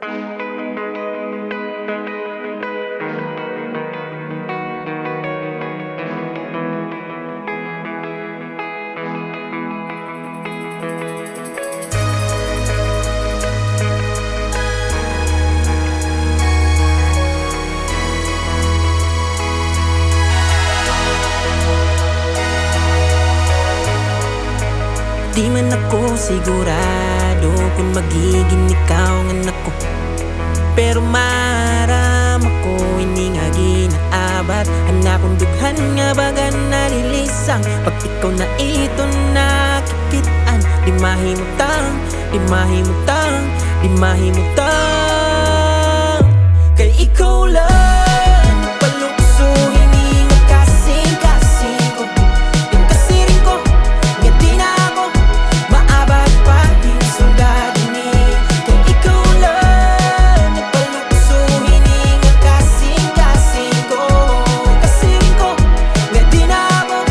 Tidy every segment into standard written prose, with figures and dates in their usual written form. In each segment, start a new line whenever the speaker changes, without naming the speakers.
Di man ako sigurado kung magiging ikaw ang anak ko, pero maram ako hindi nga ginaabat. Anak kong dughan nga baga nalilisang pag ikaw na ito nakikitaan. Di mahimutang, di mahimutang, di mahimutang. Kay ikaw lang palukso hindi nga kasing-kasing ko. Yung kasiring ko nga di na ako maabat pa yung sugadin eh. Kay ikaw lang palukso hindi nga kasing-kasing ko. Kasiring ko nga di na ako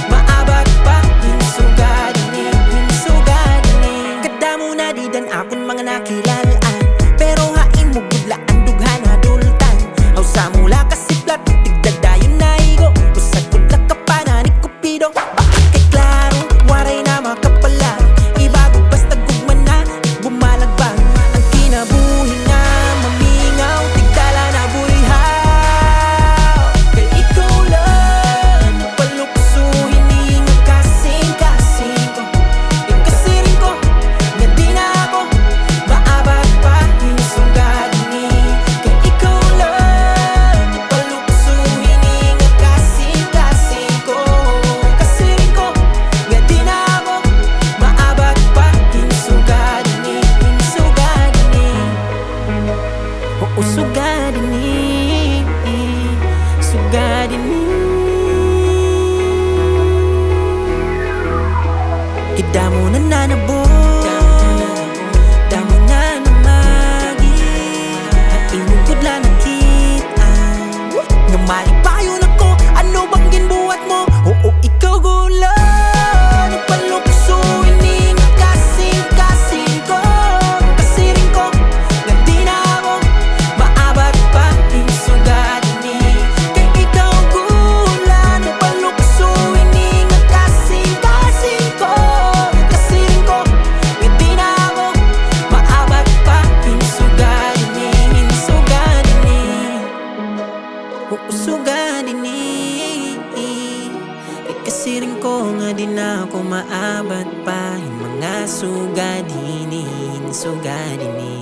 maabat pa yung sugadin eh. Yung sugadin eh. Kada mo na di dan akong mga nakilalaan, pero hain mo gudlaan dughan na dultan. Aw sa mula kasiplat tigdadayon na igo, usad kudlak ka pa na ni Cupido. Bakit kay klaro waray na makapala, ibago basta gugman na bumalagbag. Ang kinabuhi nga mamingaw, tigdala na buhihaw. Kay ikaw lang palukso hindi nga kasing-kasing ko. Yung kasiring ko nga di na ako maabat pa yung sugadin eh. Kay ikaw lang palukso hindi nga kasing-kasing ko. Kasiring ko nga di na ako maabat pa yung sugadin eh. Yung sugadin eh. Oo, sugadin eh. Sugadin eh. Kidamo na nanabot, damo na namagi, at inugod lang nakita. Nga malipayon ako, ano bang ginbuhat mo? Oo, ikaw gulan, palukso hindi nga kasing-kasing ko. Kasiring ko nga di na ako maabat pa yung sugadin eh. Kay ikaw gulan, palukso hindi nga kasing-kasing ko. Kasiring ko nga di na ako maabat pa yung sugadin eh. Yung sugadin eh. Oo, sugadin eh. Kay kasiring ko nga di na ako maabat pa yung mga sugadin eh. Sugadin eh.